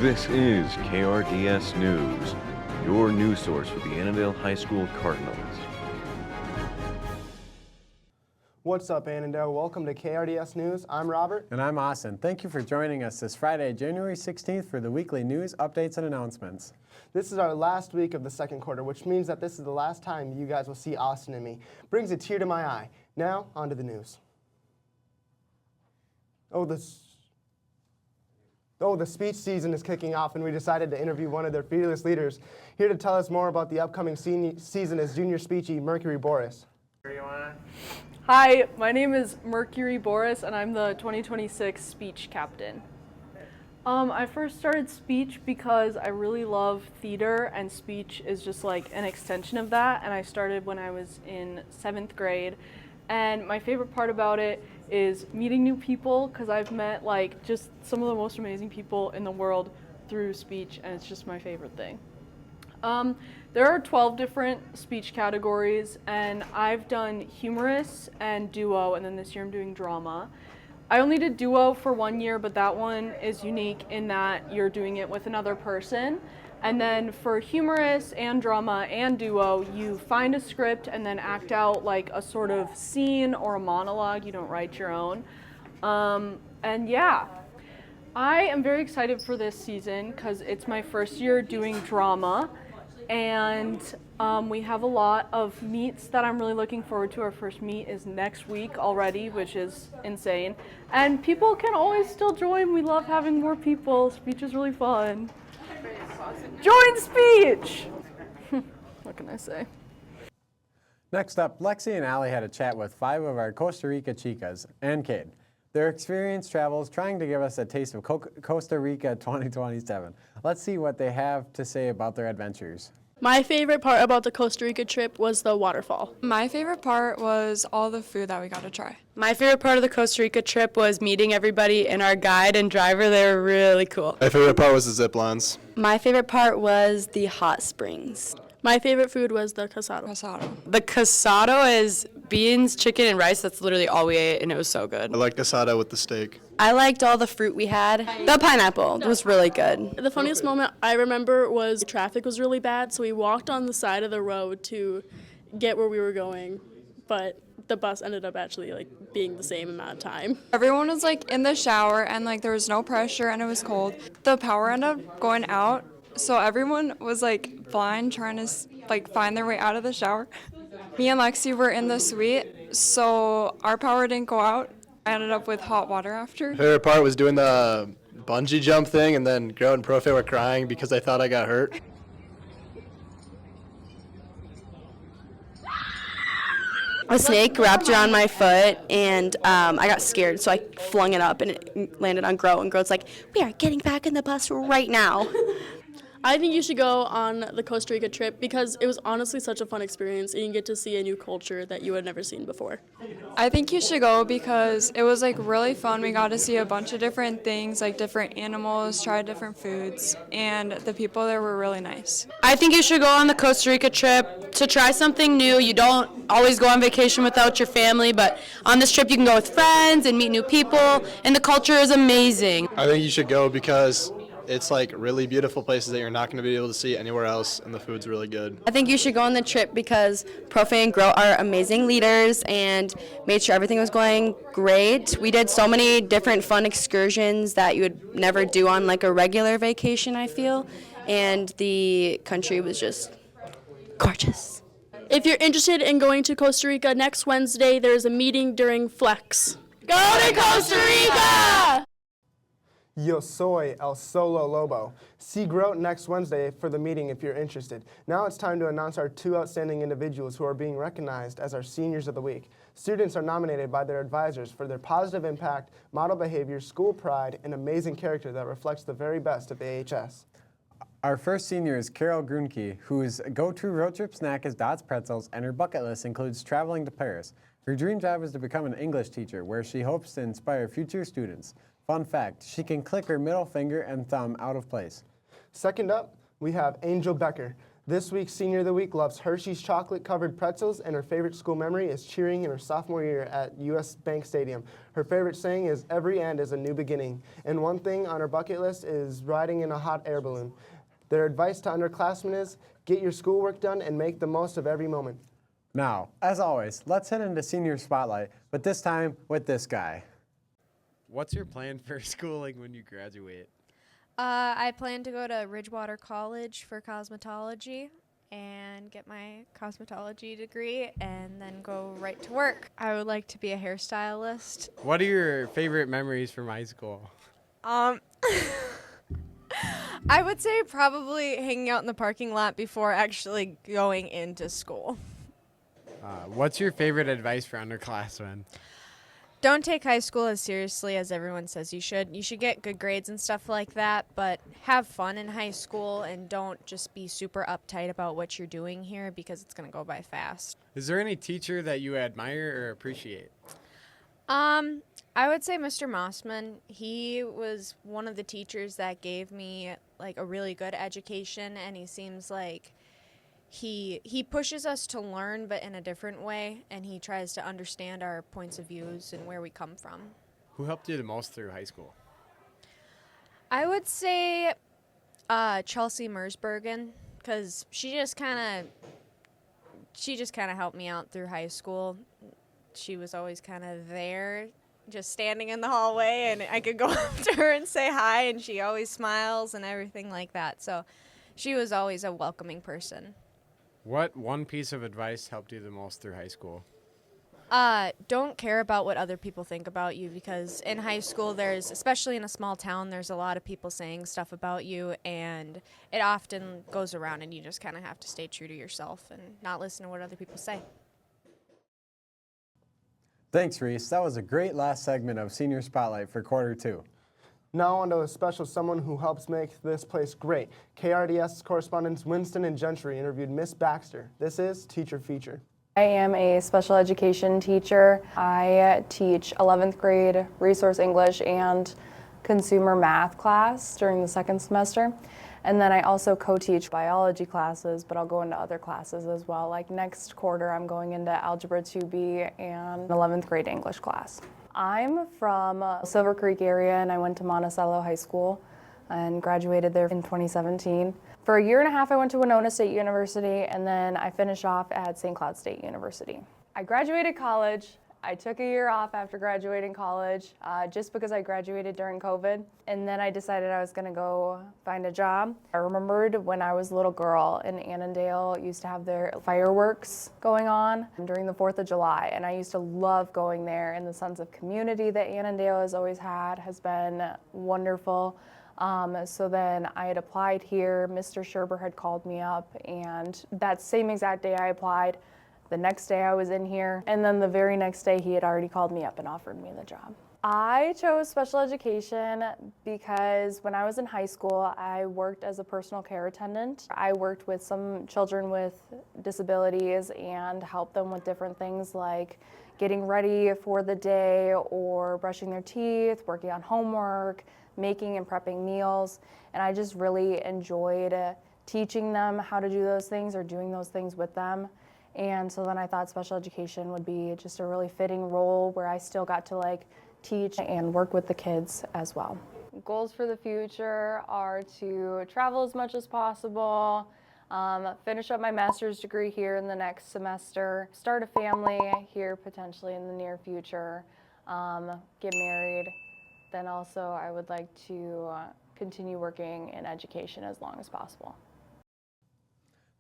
This is KRDS News, your news source for the Annandale High School Cardinals. What's up, Annandale? Welcome to KRDS News. I'm Robert. And I'm Austin. Thank you for joining us this Friday, January 16th for the weekly news, updates, and announcements. This is our last week of the second quarter, which means that this is the last time you guys will see Austin and me. Brings a tear to my eye. Now, on to the news. The speech season is kicking off, and we decided to interview one of their fearless leaders. Here to tell us more about the upcoming season is junior speechie Mercury Boris. Hi, my name is Mercury Boris, and I'm the 2026 speech captain. I first started speech because I really love theater, and speech is just like an extension of that, and I started when I was in 7th grade. And my favorite part about it is meeting new people, because I've met like just some of the most amazing people in the world through speech, and it's just my favorite thing. There are 12 different speech categories, and I've done humorous and duo, and then this year I'm doing drama. I only did duo for 1 year, but that one is unique in that you're doing it with another person. And then for humorous and drama and duo, you find a script and then act out like a sort of scene or a monologue. You don't write your own. And yeah, I am very excited for this season because it's my first year doing drama. And we have a lot of meets that I'm really looking forward to. Our first meet is next week already, which is insane. And people can always still join. We love having more people. Speech is really fun. Join speech! What can I say? Next up, Lexi and Allie had a chat with 5 of our Costa Rica chicas and Cade. Their experience travels trying to give us a taste of Costa Rica 2027. Let's see what they have to say about their adventures. My favorite part about the Costa Rica trip was the waterfall. My favorite part was all the food that we got to try. My favorite part of the Costa Rica trip was meeting everybody and our guide and driver. They were really cool. My favorite part was the zip lines. My favorite part was the hot springs. My favorite food was the casado. The casado is beans, chicken, and rice. That's literally all we ate, and it was so good. I like casado with the steak. I liked all the fruit we had. The pineapple was really good. The funniest moment I remember was traffic was really bad, so we walked on the side of the road to get where we were going, but the bus ended up actually being the same amount of time. Everyone was in the shower and there was no pressure and it was cold. The power ended up going out, so everyone was blind trying to find their way out of the shower. Me and Lexi were in the suite, so our power didn't go out. I ended up with hot water after. My favorite part was doing the bungee jump thing, and then Grout and Profe were crying because they thought I got hurt. A snake wrapped around my foot, and I got scared, so I flung it up, and it landed on Groat, and Groat's like, "We are getting back in the bus right now." I think you should go on the Costa Rica trip because it was honestly such a fun experience, and you get to see a new culture that you had never seen before. I think you should go because it was really fun. We got to see a bunch of different things, different animals, try different foods, and the people there were really nice. I think you should go on the Costa Rica trip to try something new. You don't always go on vacation without your family, but on this trip you can go with friends and meet new people, and the culture is amazing. I think you should go because it's really beautiful places that you're not going to be able to see anywhere else, and the food's really good. I think you should go on the trip because Profe and Groat are amazing leaders and made sure everything was going great. We did so many different fun excursions that you would never do on a regular vacation, I feel, and the country was just gorgeous. If you're interested in going to Costa Rica next Wednesday, there's a meeting during Flex. Go to Costa Rica! Yo soy El Solo Lobo. See Groat next Wednesday for the meeting if you're interested. Now it's time to announce our 2 outstanding individuals who are being recognized as our Seniors of the Week. Students are nominated by their advisors for their positive impact, model behavior, school pride, and amazing character that reflects the very best of AHS. Our first senior is Carol Grunke, whose go-to road trip snack is Dot's Pretzels, and her bucket list includes traveling to Paris. Her dream job is to become an English teacher, where she hopes to inspire future students. Fun fact, she can click her middle finger and thumb out of place. Second up, we have Angel Becker. This week's Senior of the Week loves Hershey's chocolate-covered pretzels, and her favorite school memory is cheering in her sophomore year at U.S. Bank Stadium. Her favorite saying is, "Every end is a new beginning." And one thing on her bucket list is riding in a hot air balloon. Their advice to underclassmen is, get your schoolwork done and make the most of every moment. Now, as always, let's head into Senior Spotlight, but this time with this guy. What's your plan for schooling when you graduate? I plan to go to Ridgewater College for cosmetology and get my cosmetology degree and then go right to work. I would like to be a hairstylist. What are your favorite memories from high school? I would say probably hanging out in the parking lot before actually going into school. What's your favorite advice for underclassmen? Don't take high school as seriously as everyone says you should. You should get good grades and stuff like that, but have fun in high school and don't just be super uptight about what you're doing here because it's going to go by fast. Is there any teacher that you admire or appreciate? I would say Mr. Mossman. He was one of the teachers that gave me like a really good education, and he seems like he pushes us to learn, but in a different way, and he tries to understand our points of views and where we come from. Who helped you the most through high school? I would say Chelsea Mersbergen, because she just kind of helped me out through high school. She was always kind of there, just standing in the hallway, and I could go up to her and say hi, and she always smiles and everything like that. So she was always a welcoming person. What one piece of advice helped you the most through high school? Don't care about what other people think about you, because in high school especially in a small town, there's a lot of people saying stuff about you, and it often goes around, and you just kind of have to stay true to yourself and not listen to what other people say. Thanks, Reese. That was a great last segment of Senior Spotlight for quarter 2. Now on to a special someone who helps make this place great. KRDS correspondents Winston and Gentry interviewed Miss Baxter. This is Teacher Feature. I am a special education teacher. I teach 11th grade resource English and consumer math class during the second semester. And then I also co-teach biology classes, but I'll go into other classes as well. Like next quarter, I'm going into Algebra 2B and 11th grade English class. I'm from Silver Creek area, and I went to Monticello High School and graduated there in 2017. For a year and a half, I went to Winona State University, and then I finished off at St. Cloud State University. I graduated college. I took a year off after graduating college just because I graduated during COVID, and then I decided I was going to go find a job. I remembered when I was a little girl in Annandale used to have their fireworks going on during the 4th of July, and I used to love going there, and the sense of community that Annandale has always had has been wonderful. So then I had applied here. Mr. Sherber had called me up, and that same exact day I applied, the next day I was in here, and then the very next day he had already called me up and offered me the job. I chose special education because when I was in high school, I worked as a personal care attendant. I worked with some children with disabilities and helped them with different things like getting ready for the day or brushing their teeth, working on homework, making and prepping meals, and I just really enjoyed teaching them how to do those things or doing those things with them. And so then I thought special education would be just a really fitting role where I still got to teach and work with the kids as well. Goals for the future are to travel as much as possible, finish up my master's degree here in the next semester, start a family here potentially in the near future, get married. Then also I would like to continue working in education as long as possible.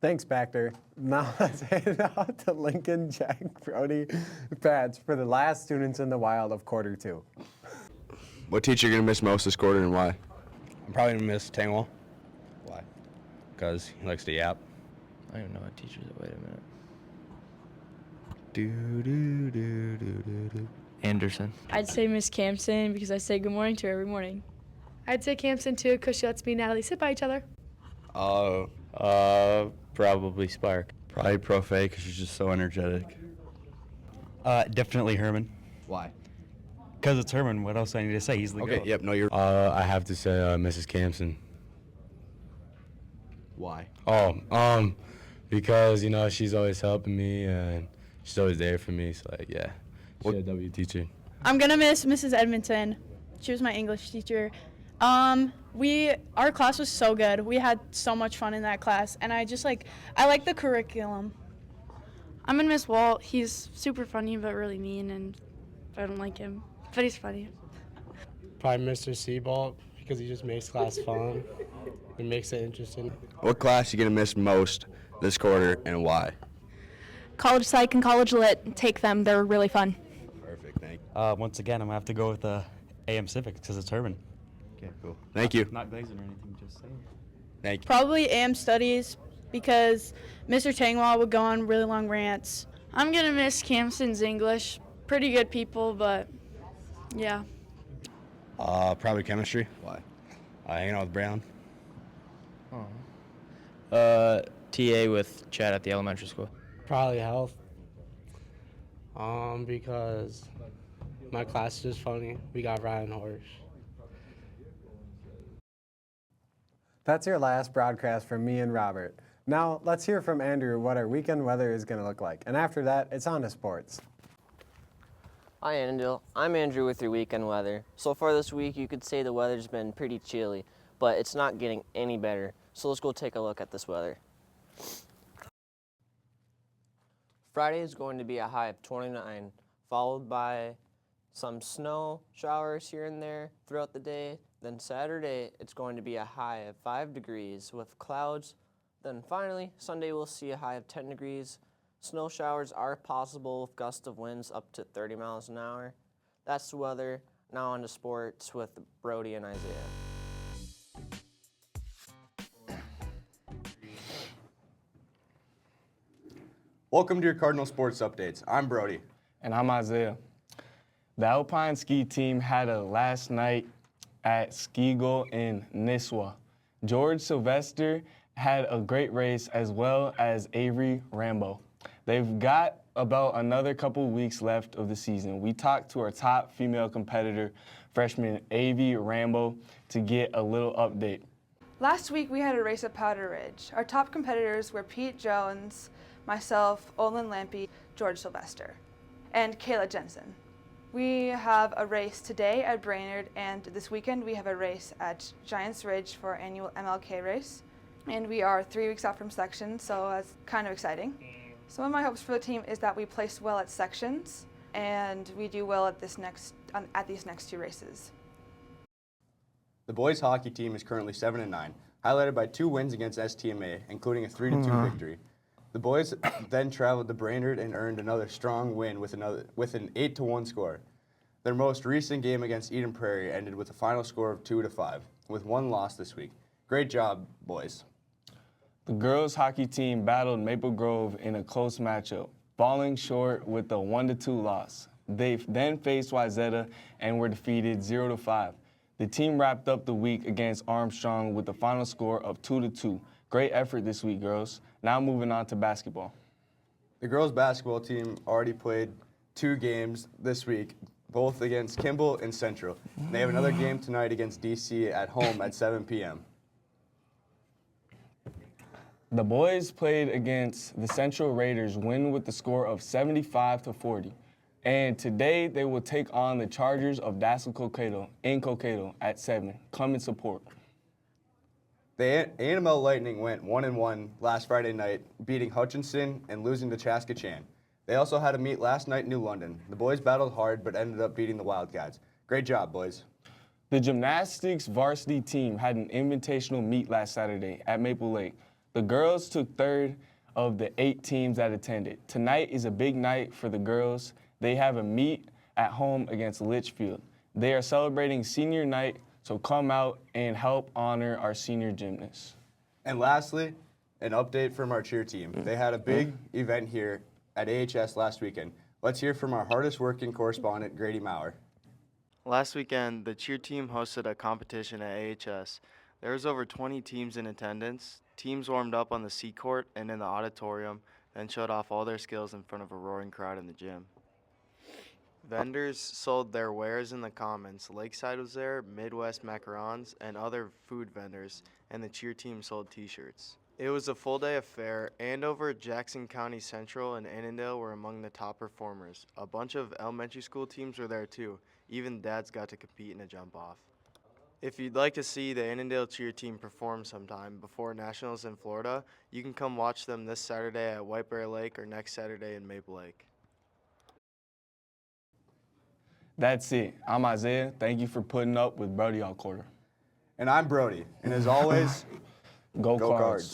Thanks, Baxter. Now let's head out to Lincoln, Jack, Brody, Pats for the last students in the wild of quarter 2. What teacher are you going to miss most this quarter and why? I'm probably going to miss Tangwell. Why? Because he likes to yap. I don't even know what teachers are. Wait a minute. Anderson. I'd say Miss Campson because I say good morning to her every morning. I'd say Campson too because she lets me and Natalie sit by each other. Probably Spark. Probably Profe because she's just so energetic. Definitely Herman. Why? Because it's Herman. What else do I need to say? He's the Okay, goat. yep, no, you're... I have to say Mrs. Campson. Why? Because, she's always helping me and she's always there for me. So, yeah, she's a W teacher. I'm gonna miss Mrs. Edmonton. She was my English teacher. Our class was so good. We had so much fun in that class, and I like the curriculum. I'm gonna miss Walt. He's super funny but really mean, and I don't like him, but he's funny. Probably Mr. Seabolt because he just makes class fun. It makes it interesting. What class you gonna miss most this quarter and why? College Psych and College Lit, take them. They're really fun. Perfect, thank you. Once again, I'm gonna have to go with AM Civics because it's Herman. Okay, cool. Thank you. Not glazing or anything, just saying. Thank you. Probably AM Studies because Mr. Tangwall would go on really long rants. I'm gonna miss Camson's English. Pretty good people, but yeah. Probably chemistry. Why? Hanging out with Brown. TA with Chad at the elementary school. Probably health. Because my class is just funny. We got Ryan Horse. That's your last broadcast from me and Robert. Now, let's hear from Andrew what our weekend weather is going to look like. And after that, it's on to sports. Hi, Annandale. I'm Andrew with your weekend weather. So far this week, you could say the weather's been pretty chilly, but it's not getting any better. So let's go take a look at this weather. Friday is going to be a high of 29, followed by some snow showers here and there throughout the day. Then Saturday, it's going to be a high of 5 degrees with clouds. Then finally, Sunday we'll see a high of 10 degrees. Snow showers are possible with gusts of winds up to 30 miles an hour. That's the weather. Now on to sports with Brody and Isaiah. Welcome to your Cardinal Sports Updates. I'm Brody. And I'm Isaiah. The Alpine ski team had a last night at Skigle in Nisswa. George Sylvester had a great race as well as Avery Rambo. They've got about another couple weeks left of the season. We talked to our top female competitor, freshman Avery Rambo, to get a little update. Last week we had a race at Powder Ridge. Our top competitors were Pete Jones, myself, Olin Lampy, George Sylvester, and Kayla Jensen. We have a race today at Brainerd, and this weekend we have a race at Giants Ridge for our annual MLK race. And we are 3 weeks out from sections, so that's kind of exciting. Some of my hopes for the team is that we place well at sections, and we do well at these next 2 races. The boys hockey team is currently 7-9, highlighted by 2 wins against STMA, including a 3-2 victory. The boys then traveled to Brainerd and earned another strong win with an 8-1 score. Their most recent game against Eden Prairie ended with a final score of 2-5, with 1 loss this week. Great job, boys. The girls hockey team battled Maple Grove in a close matchup, falling short with a 1-2 loss. They then faced Wayzata and were defeated 0-5. The team wrapped up the week against Armstrong with a final score of 2-2. Great effort this week, girls. Now moving on to basketball. The girls basketball team already played 2 games this week, both against Kimball and Central. They have another game tonight against DC at home at 7 p.m. The boys played against the Central Raiders, win with the score of 75-40. And today they will take on the Chargers of Dassel Cokato in Cokato at 7. Come and support. The A&ML Lightning went 1-1 last Friday night, beating Hutchinson and losing to Chaskatchan. They also had a meet last night in New London. The boys battled hard but ended up beating the Wildcats. Great job, boys. The gymnastics varsity team had an invitational meet last Saturday at Maple Lake. The girls took 3rd of the 8 teams that attended. Tonight is a big night for the girls. They have a meet at home against Litchfield. They are celebrating senior night, so come out and help honor our senior gymnasts. And lastly, an update from our cheer team. They had a big event here at AHS last weekend. Let's hear from our hardest working correspondent, Grady Maurer. Last weekend, the cheer team hosted a competition at AHS. There was over 20 teams in attendance. Teams warmed up on the C court and in the auditorium, then showed off all their skills in front of a roaring crowd in the gym. Vendors sold their wares in the commons. Lakeside was there, Midwest macarons, and other food vendors, and the cheer team sold t-shirts. It was a full-day affair. Andover, Jackson County Central, and Annandale were among the top performers. A bunch of elementary school teams were there too. Even dads got to compete in a jump-off. If you'd like to see the Annandale cheer team perform sometime before Nationals in Florida, you can come watch them this Saturday at White Bear Lake or next Saturday in Maple Lake. That's it. I'm Isaiah. Thank you for putting up with Brody all quarter. And I'm Brody. And as always, Go Cards. Cards.